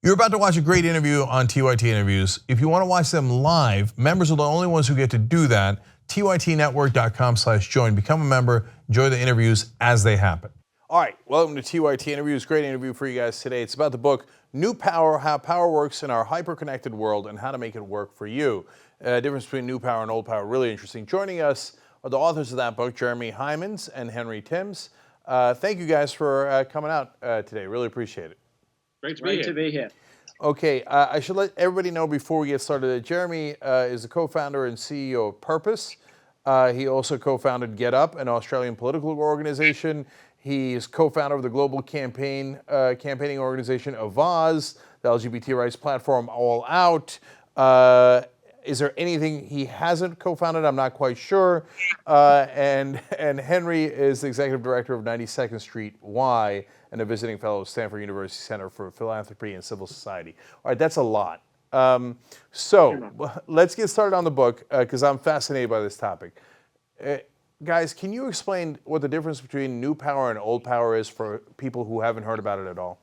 You're about to watch a great interview on TYT Interviews. If you want to watch them live, members are the only ones who get to do that. TYTnetwork.com/join. Become a member. Enjoy the interviews as they happen. All right, welcome to TYT Interviews. Great interview for you guys today. It's about the book, New Power, How Power Works in Our Hyper-Connected World and How to Make It Work for You. Difference between new power and old power, really interesting. Joining us are the authors of that book, Jeremy Heimans and Henry Timms. Thank you guys for coming out today. Really appreciate it. Great to be here. Okay, I should let everybody know before we get started that Jeremy is the co-founder and CEO of Purpose. He also co-founded Get Up, an Australian political organization. He is co-founder of the global campaigning organization Avaz, the LGBT rights platform All Out. Is there anything he hasn't co-founded? I'm not quite sure. And Henry is the executive director of 92nd Street Y and a visiting fellow at Stanford University Center for Philanthropy and Civil Society. All right, that's a lot. So let's get started on the book because I'm fascinated by this topic. Guys, can you explain what the difference between new power and old power is for people who haven't heard about it at all?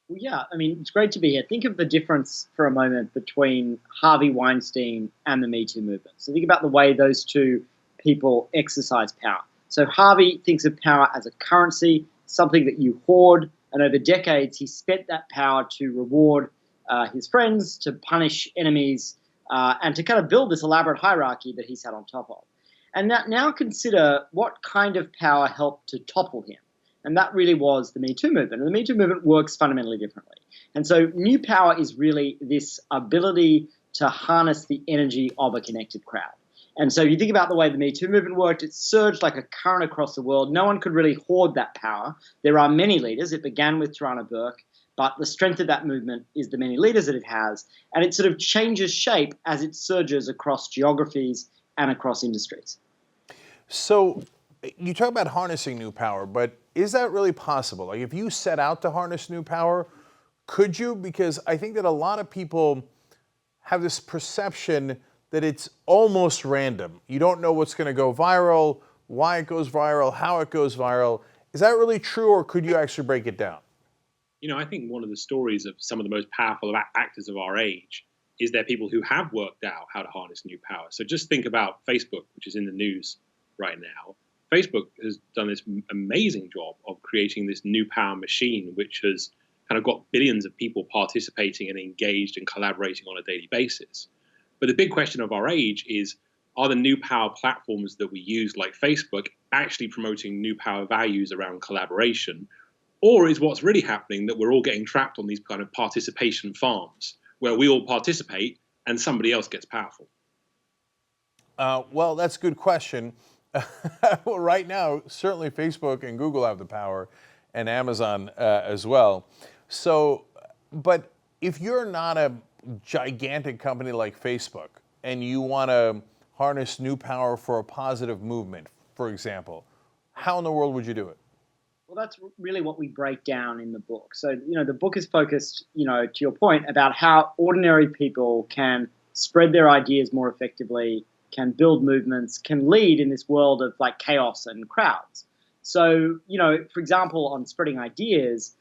Well, yeah, I mean, it's great to be here. Think of the difference for a moment between Harvey Weinstein and the Me Too movement. So think about the way those two people exercise power. So Harvey thinks of power as a currency, something that you hoard, and over decades he spent that power to reward his friends, to punish enemies, and to kind of build this elaborate hierarchy that he sat on top of. And now consider what kind of power helped to topple him. And that really was the Me Too movement. And the Me Too movement works fundamentally differently. And so new power is really this ability to harness the energy of a connected crowd. And so if you think about the way the Me Too movement worked, it surged like a current across the world. No one could really hoard that power. There are many leaders. It began with Tarana Burke, but the strength of that movement is the many leaders that it has. And it sort of changes shape as it surges across geographies and across industries. So you talk about harnessing new power, but is that really possible? Like if you set out to harness new power, could you? Because I think that a lot of people have this perception that it's almost random. You don't know what's going to go viral, why it goes viral, how it goes viral. Is that really true, or could you actually break it down? You know, I think one of the stories of some of the most powerful actors of our age is they're people who have worked out how to harness new power. So just think about Facebook, which is in the news right now. Facebook has done this amazing job of creating this new power machine, which has kind of got billions of people participating and engaged and collaborating on a daily basis. But the big question of our age is, are the new power platforms that we use, like Facebook, actually promoting new power values around collaboration? Or is what's really happening that we're all getting trapped on these kind of participation farms where we all participate and somebody else gets powerful? Well, that's a good question. Well, right now, certainly Facebook and Google have the power, and Amazon as well. So, but if you're not a gigantic company like Facebook and you want to harness new power for a positive movement, for example, how in the world would you do it? Well, that's really what we break down in the book. So, the book is focused, to your point, about how ordinary people can spread their ideas more effectively, can build movements, can lead in this world of like chaos and crowds. So, for example, on spreading ideas,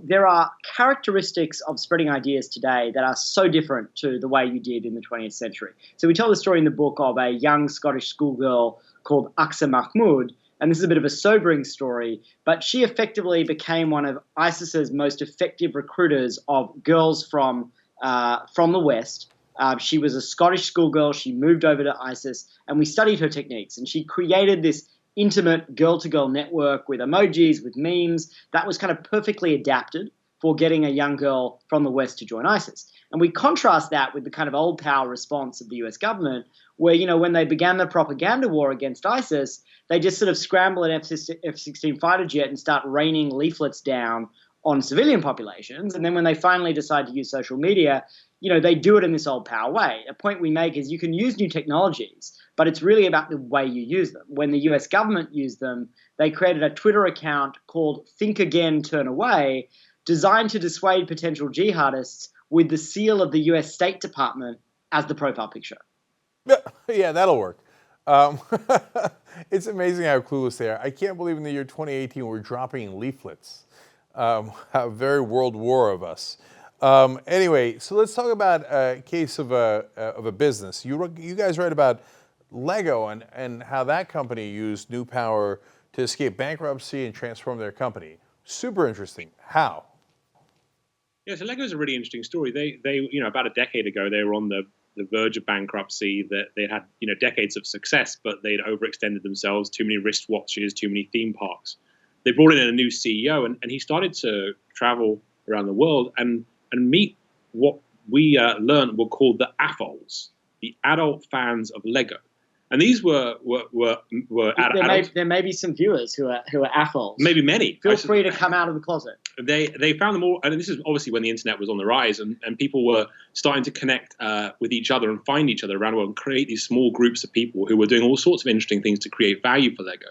there are characteristics of spreading ideas today that are so different to the way you did in the 20th century. So we tell the story in the book of a young Scottish schoolgirl called Aqsa Mahmood, and this is a bit of a sobering story, but she effectively became one of ISIS's most effective recruiters of girls from the West. She was a Scottish schoolgirl. She moved over to ISIS, and we studied her techniques. And she created this intimate girl-to-girl network with emojis, with memes, that was kind of perfectly adapted for getting a young girl from the West to join ISIS. And we contrast that with the kind of old power response of the US government, where, when they began the propaganda war against ISIS, they just sort of scramble an F-16 fighter jet and start raining leaflets down on civilian populations. And then when they finally decide to use social media, they do it in this old power way. A point we make is you can use new technologies, but it's really about the way you use them. When the US government used them, they created a Twitter account called Think Again, Turn Away, designed to dissuade potential jihadists with the seal of the US State Department as the profile picture. Yeah, that'll work. It's amazing how clueless they are. I can't believe in the year 2018 we're dropping leaflets. A very World War of us. Anyway, so let's talk about a case of a business. You guys write about Lego and how that company used New Power to escape bankruptcy and transform their company. Super interesting. How? Yeah, so Lego is a really interesting story. They about a decade ago they were on the verge of bankruptcy. That they had decades of success, but they'd overextended themselves. Too many wristwatches, too many theme parks. They brought in a new CEO, and he started to travel around the world and meet what we learned were called the AFOLs, the adult fans of Lego. And these were adults. There may be some viewers who are AFOLs. Maybe many. Feel free to come out of the closet. They found them all, and this is obviously when the internet was on the rise, and people were starting to connect with each other and find each other around the world and create these small groups of people who were doing all sorts of interesting things to create value for Lego.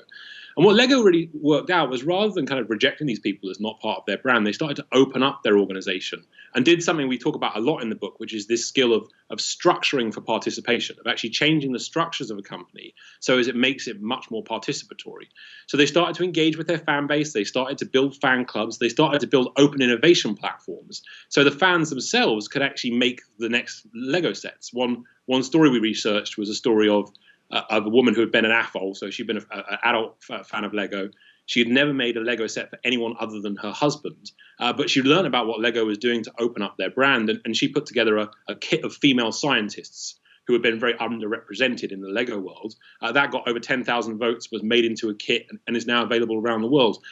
And what Lego really worked out was, rather than kind of rejecting these people as not part of their brand, they started to open up their organization and did something we talk about a lot in the book, which is this skill of structuring for participation, of actually changing the structures of a company so as it makes it much more participatory. So they started to engage with their fan base. They started to build fan clubs. They started to build open innovation platforms so the fans themselves could actually make the next Lego sets. One story we researched was a story of a woman who had been an AFOL, so she'd been an adult fan of Lego. She had never made a Lego set for anyone other than her husband, but she'd learned about what Lego was doing to open up their brand, and she put together a kit of female scientists who had been very underrepresented in the Lego world. That got over 10,000 votes, was made into a kit, and is now available around the world.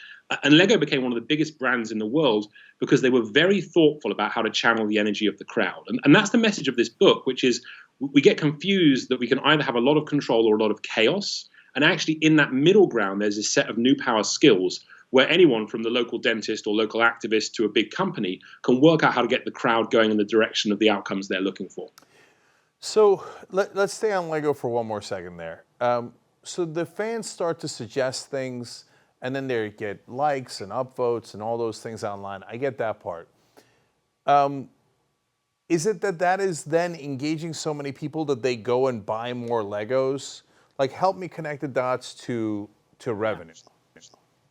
And Lego became one of the biggest brands in the world because they were very thoughtful about how to channel the energy of the crowd. And that's the message of this book, which is we get confused that we can either have a lot of control or a lot of chaos. And actually, in that middle ground, there's a set of New Power skills where anyone from the local dentist or local activist to a big company can work out how to get the crowd going in the direction of the outcomes they're looking for. So let's stay on Lego for one more second there. So the fans start to suggest things, and then they get likes and upvotes and all those things online. I get that part. Is it that is then engaging so many people that they go and buy more Legos? Like, help me connect the dots to revenue.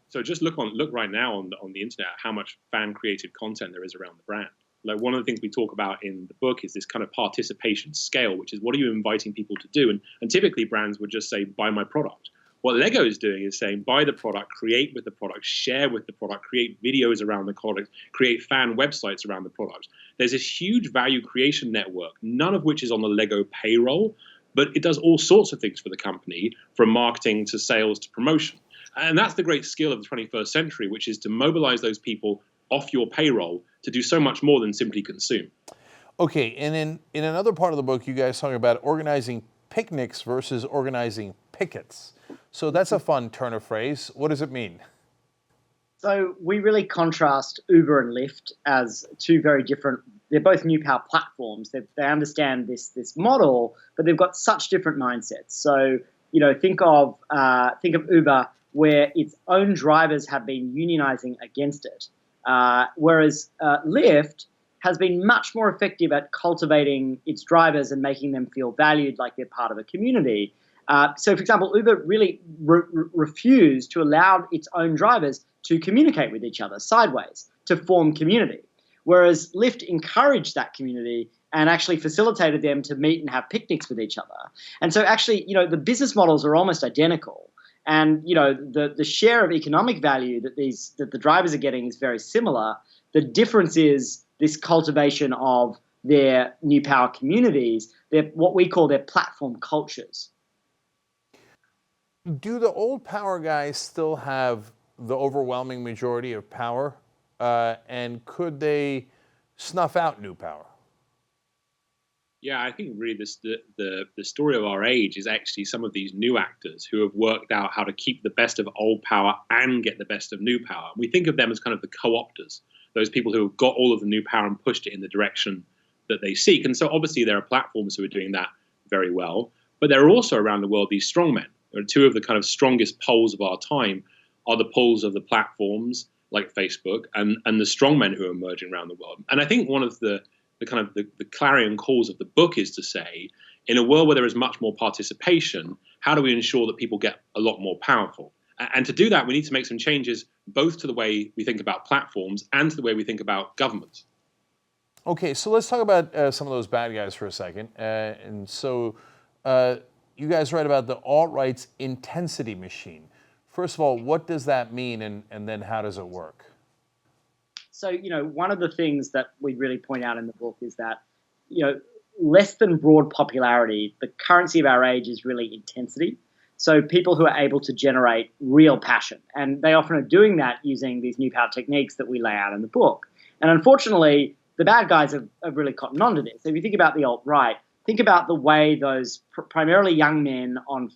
So just look right now on the internet how much fan created content there is around the brand. Like, one of the things we talk about in the book is this kind of participation scale, which is what are you inviting people to do? And typically brands would just say, buy my product. What Lego is doing is saying, buy the product, create with the product, share with the product, create videos around the product, create fan websites around the product. There's this huge value creation network, none of which is on the Lego payroll, but it does all sorts of things for the company, from marketing to sales to promotion. And that's the great skill of the 21st century, which is to mobilize those people off your payroll to do so much more than simply consume. Okay, and in another part of the book, you guys talk about organizing picnics versus organizing pickets. So that's a fun turn of phrase. What does it mean? So we really contrast Uber and Lyft as two very different. They're both New Power platforms. They understand this model, but they've got such different mindsets. So think of Uber, where its own drivers have been unionizing against it, whereas Lyft has been much more effective at cultivating its drivers and making them feel valued, like they're part of a community. So, for example, Uber really refused to allow its own drivers to communicate with each other sideways, to form community, whereas Lyft encouraged that community and actually facilitated them to meet and have picnics with each other. And so actually, the business models are almost identical. And, the share of economic value that the drivers are getting is very similar. The difference is this cultivation of their New Power communities, what we call their platform cultures. Do the old power guys still have the overwhelming majority of power? And could they snuff out New Power? Yeah, I think really the story of our age is actually some of these new actors who have worked out how to keep the best of old power and get the best of new power. We think of them as kind of the co-opters, those people who have got all of the new power and pushed it in the direction that they seek. And so obviously there are platforms who are doing that very well, but there are also around the world these strongmen. There are two of the kind of strongest poles of our time are the poles of the platforms like Facebook and the strongmen who are emerging around the world. And I think one of the clarion calls of the book is to say, in a world where there is much more participation, how do we ensure that people get a lot more powerful? And to do that, we need to make some changes both to the way we think about platforms and to the way we think about government. Okay, so let's talk about some of those bad guys for a second. You guys write about the alt-right's intensity machine. First of all, what does that mean, and then how does it work? So, one of the things that we really point out in the book is that, less than broad popularity, the currency of our age is really intensity. So people who are able to generate real passion. And they often are doing that using these new power techniques that we lay out in the book. And unfortunately, the bad guys have really cottoned on to this. So if you think about the alt-right, think about the way those primarily young men on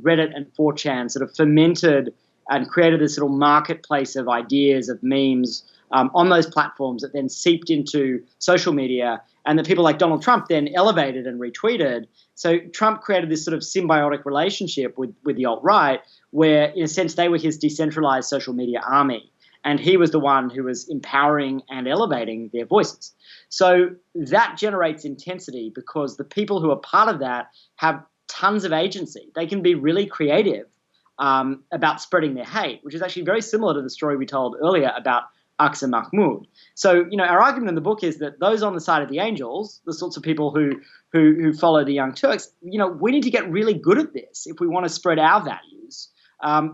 Reddit and 4chan sort of fermented and created this little marketplace of ideas, of memes on those platforms that then seeped into social media, and that people like Donald Trump then elevated and retweeted. So Trump created this sort of symbiotic relationship with the alt-right where, in a sense, they were his decentralized social media army. And he was the one who was empowering and elevating their voices. So that generates intensity because the people who are part of that have tons of agency. They can be really creative about spreading their hate, which is actually very similar to the story we told earlier about Aqsa Mahmoud. So, our argument in the book is that those on the side of the angels, the sorts of people who follow the Young Turks, we need to get really good at this if we want to spread our values.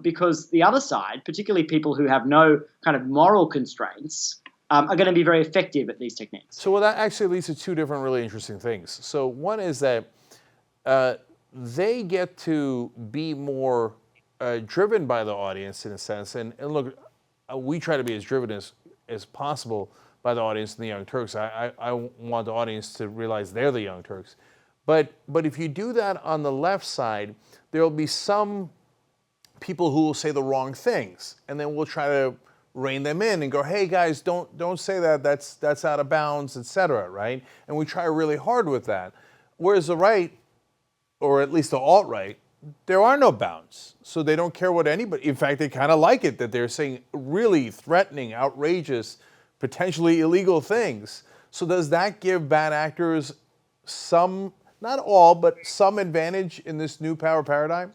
Because the other side, particularly people who have no kind of moral constraints, are going to be very effective at these techniques. So that actually leads to two different really interesting things. So one is that they get to be more driven by the audience in a sense. And look, we try to be as driven as possible by the audience and the Young Turks. I want the audience to realize they're the Young Turks. But if you do that on the left side, there will be some people who will say the wrong things, and then we'll try to rein them in and go, hey guys, don't say that, that's out of bounds, etc., right? And we try really hard with that. Whereas the right, or at least the alt-right, there are no bounds. So they don't care what anybody, in fact, they kind of like it that they're saying really threatening, outrageous, potentially illegal things. So does that give bad actors some, not all, but some advantage in this new power paradigm?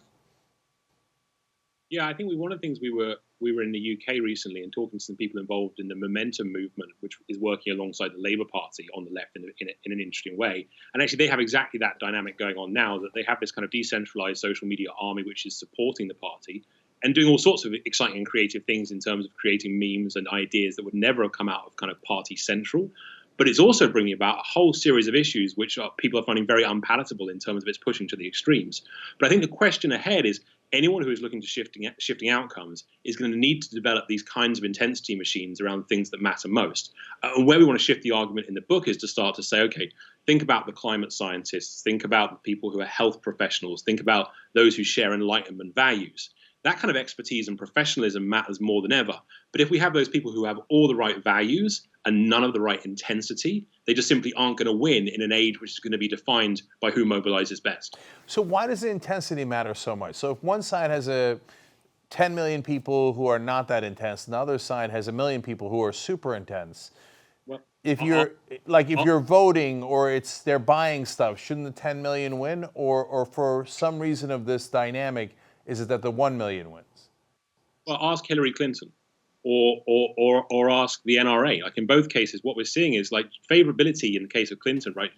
Yeah, I think one of the things we were in the UK recently and talking to some people involved in the Momentum movement, which is working alongside the Labour Party on the left in an interesting way. And actually, they have exactly that dynamic going on now, that they have this kind of decentralized social media army which is supporting the party and doing all sorts of exciting and creative things in terms of creating memes and ideas that would never have come out of kind of party central. But it's also bringing about a whole series of issues which people are finding very unpalatable in terms of its pushing to the extremes. But I think the question ahead is, anyone who is looking to shifting outcomes is going to need to develop these kinds of intensity machines around things that matter most. And where we want to shift the argument in the book is to start to say, okay, think about the climate scientists, think about the people who are health professionals, think about those who share Enlightenment values. That kind of expertise and professionalism matters more than ever. But if we have those people who have all the right values and none of the right intensity, they just simply aren't going to win in an age which is going to be defined by who mobilizes best. So why does the intensity matter so much? So if one side has 10 million people who are not that intense, and the other side has 1 million people who are super intense, well, if you're voting or they're buying stuff, shouldn't the 10 million win? Or for some reason of this dynamic, is it that the 1 million wins? Well, ask Hillary Clinton or ask the NRA. Like in both cases, what we're seeing is like favorability in the case of Clinton, right?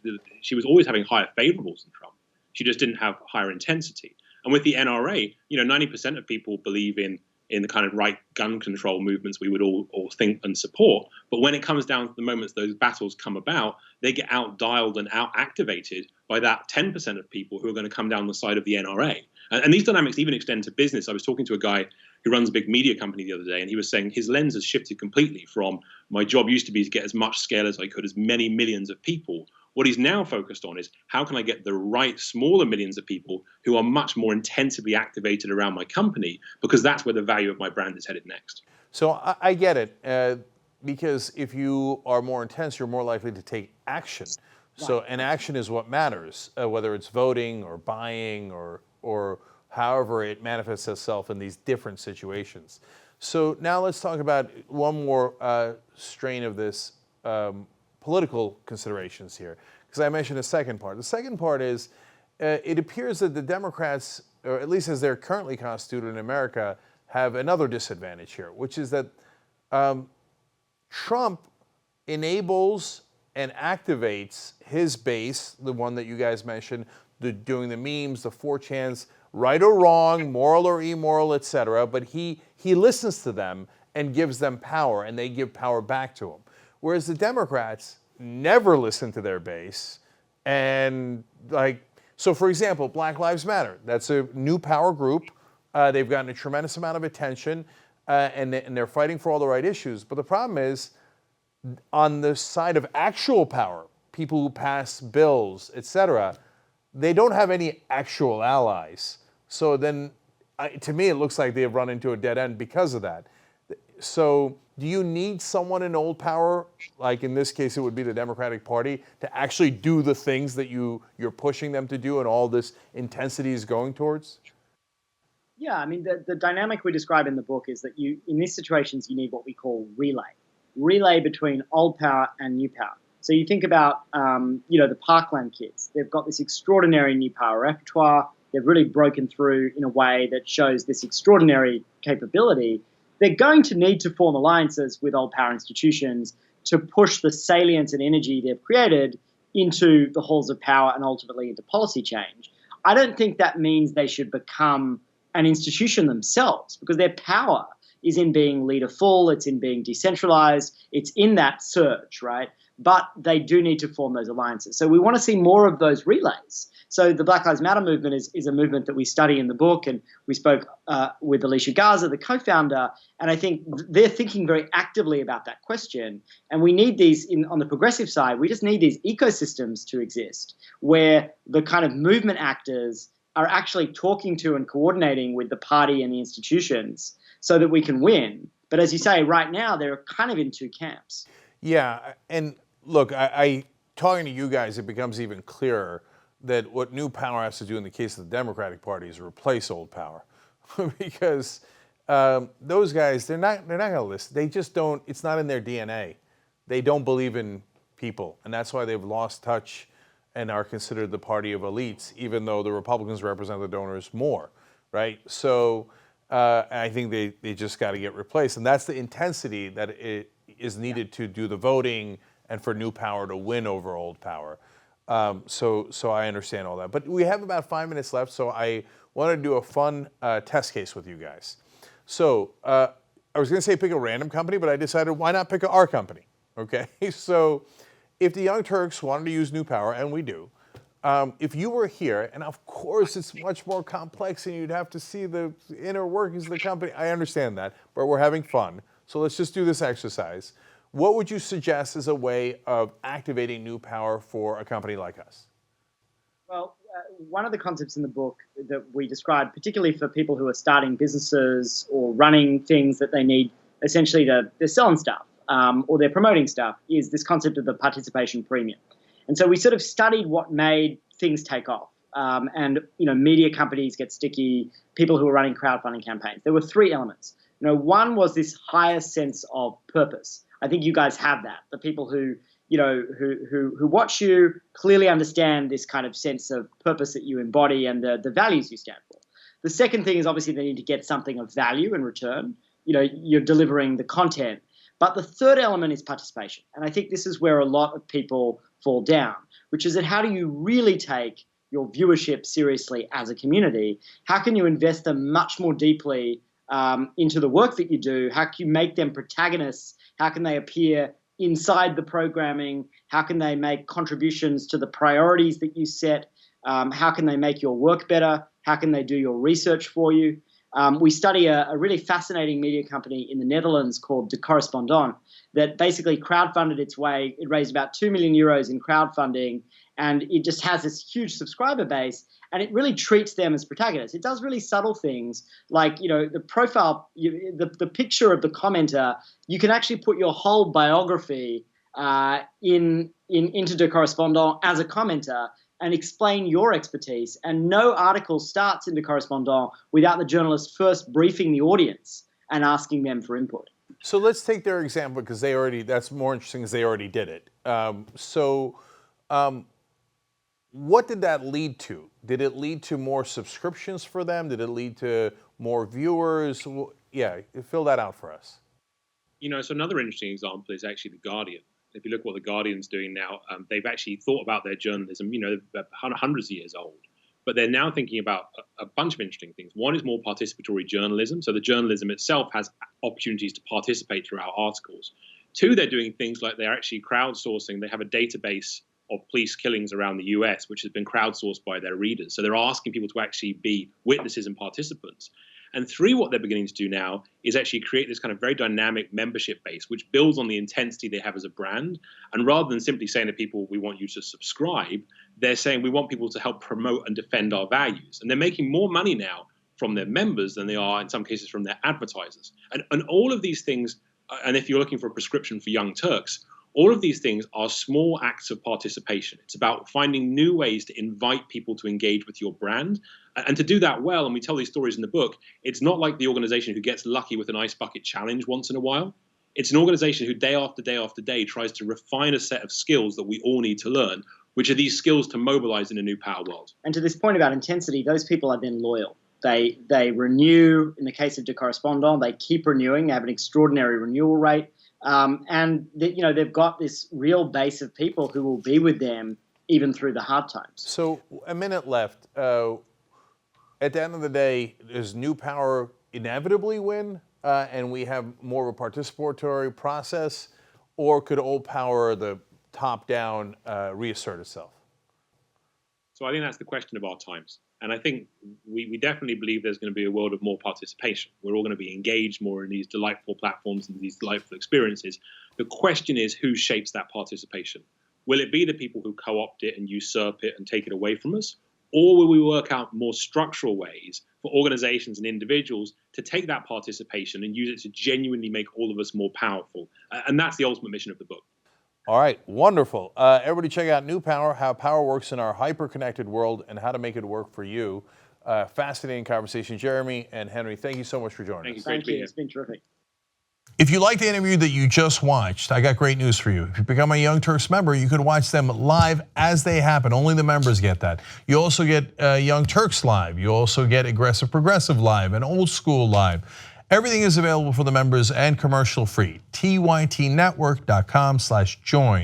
She was always having higher favorables than Trump. She just didn't have higher intensity. And with the NRA, 90% of people believe in the kind of right gun control movements we would all think and support. But when it comes down to the moments those battles come about, they get out-dialed and out-activated by that 10% of people who are going to come down the side of the NRA. And these dynamics even extend to business. I was talking to a guy who runs a big media company the other day, and he was saying his lens has shifted completely from my job used to be to get as much scale as I could, as many millions of people. What he's now focused on is how can I get the right smaller millions of people who are much more intensively activated around my company, because that's where the value of my brand is headed next. So I get it, because if you are more intense, you're more likely to take action. So, and action is what matters, whether it's voting or buying or however it manifests itself in these different situations. So now let's talk about one more strain of this political considerations here, because I mentioned the second part. The second part is it appears that the Democrats, or at least as they're currently constituted in America, have another disadvantage here, which is that Trump enables and activates his base, the one that you guys mentioned, doing the memes, the 4chans, right or wrong, moral or immoral, etc. But he listens to them and gives them power, and they give power back to him. Whereas the Democrats never listen to their base, and so for example, Black Lives Matter, that's a new power group. They've gotten a tremendous amount of attention, and they're fighting for all the right issues. But the problem is, on the side of actual power, people who pass bills, etc., they don't have any actual allies. So then, to me, it looks like they've run into a dead end because of that. So do you need someone in old power, like in this case it would be the Democratic Party, to actually do the things that you're pushing them to do and all this intensity is going towards? Yeah, I mean, the dynamic we describe in the book is that in these situations, you need what we call relay between old power and new power. So you think about, the Parkland kids. They've got this extraordinary new power repertoire. They've really broken through in a way that shows this extraordinary capability. They're going to need to form alliances with old power institutions to push the salience and energy they've created into the halls of power and ultimately into policy change. I don't think that means they should become an institution themselves, because their power is in being leaderful, it's in being decentralized, it's in that surge, right? But they do need to form those alliances. So we want to see more of those relays. So the Black Lives Matter movement is a movement that we study in the book, and we spoke with Alicia Garza, the co-founder, and I think they're thinking very actively about that question. And we need these, on the progressive side, we just need these ecosystems to exist where the kind of movement actors are actually talking to and coordinating with the party and the institutions so that we can win. But as you say, right now, they're kind of in two camps. Yeah, and look, I talking to you guys, it becomes even clearer that what new power has to do in the case of the Democratic Party is replace old power, because those guys, they're not going to listen. They just don't. It's not in their DNA. They don't believe in people, and that's why they've lost touch and are considered the party of elites, even though the Republicans represent the donors more, right? So I think they just got to get replaced, and that's the intensity that it is needed to do the voting and for new power to win over old power. So I understand all that. But we have about 5 minutes left, so I want to do a fun test case with you guys. So I was going to say pick a random company, but I decided why not pick our company, okay? So if the Young Turks wanted to use new power, and we do, if you were here, and of course it's much more complex and you'd have to see the inner workings of the company, I understand that, but we're having fun. So let's just do this exercise. What would you suggest as a way of activating new power for a company like us? Well, one of the concepts in the book that we describe, particularly for people who are starting businesses or running things that they need essentially they're selling stuff or they're promoting stuff, is this concept of the participation premium. And so we sort of studied what made things take off. And media companies get sticky, people who are running crowdfunding campaigns. There were three elements. One was this higher sense of purpose. I think you guys have that. The people who watch you clearly understand this kind of sense of purpose that you embody and the values you stand for. The second thing is obviously they need to get something of value in return. You're delivering the content. But the third element is participation. And I think this is where a lot of people fall down, which is that how do you really take your viewership seriously as a community? How can you invest them much more deeply into the work that you do? How can you make them protagonists? How can they appear inside the programming? How can they make contributions to the priorities that you set? How can they make your work better? How can they do your research for you? We study a really fascinating media company in the Netherlands called De Correspondant that basically crowdfunded its way. It raised about 2 million euros in crowdfunding, and it just has this huge subscriber base, and it really treats them as protagonists. It does really subtle things like, the profile, the picture of the commenter. You can actually put your whole biography into De Correspondant as a commenter and explain your expertise. And no article starts in De Correspondant without the journalist first briefing the audience and asking them for input. So let's take their example, because that's more interesting because they already did it. What did that lead to? Did it lead to more subscriptions for them? Did it lead to more viewers? fill that out for us. So another interesting example is actually The Guardian. If you look at what The Guardian's doing now, they've actually thought about their journalism, they're hundreds of years old. But they're now thinking about a bunch of interesting things. One is more participatory journalism. So the journalism itself has opportunities to participate through our articles. Two, they're doing things like they're actually crowdsourcing. They have a database of police killings around the US, which has been crowdsourced by their readers. So they're asking people to actually be witnesses and participants. And three, what they're beginning to do now is actually create this kind of very dynamic membership base, which builds on the intensity they have as a brand. And rather than simply saying to people, we want you to subscribe, they're saying we want people to help promote and defend our values. And they're making more money now from their members than they are, in some cases, from their advertisers. And all of these things, and if you're looking for a prescription for young Turks, all of these things are small acts of participation. It's about finding new ways to invite people to engage with your brand. And to do that well, and we tell these stories in the book, it's not like the organization who gets lucky with an ice bucket challenge once in a while. It's an organization who day after day after day tries to refine a set of skills that we all need to learn, which are these skills to mobilize in a new power world. And to this point about intensity, those people are then loyal. They renew. In the case of De Correspondant, they keep renewing. They have an extraordinary renewal rate. And they've got this real base of people who will be with them even through the hard times. So a minute left. At the end of the day, does New Power inevitably win and we have more of a participatory process, or could old power, the top-down, reassert itself? So I think that's the question of our times. And I think we definitely believe there's going to be a world of more participation. We're all going to be engaged more in these delightful platforms and these delightful experiences. The question is, who shapes that participation? Will it be the people who co-opt it and usurp it and take it away from us? Or will we work out more structural ways for organizations and individuals to take that participation and use it to genuinely make all of us more powerful? And that's the ultimate mission of the book. All right, wonderful. Everybody check out New Power, How Power Works in Our Hyper-Connected World and How to Make It Work for You. Fascinating conversation. Jeremy and Henry, thank you so much for joining us. Thank you. It's been terrific. If you liked the interview that you just watched, I got great news for you. If you become a Young Turks member, you can watch them live as they happen. Only the members get that. You also get Young Turks live. You also get Aggressive Progressive live and Old School live. Everything is available for the members and commercial free. tytnetwork.com/join.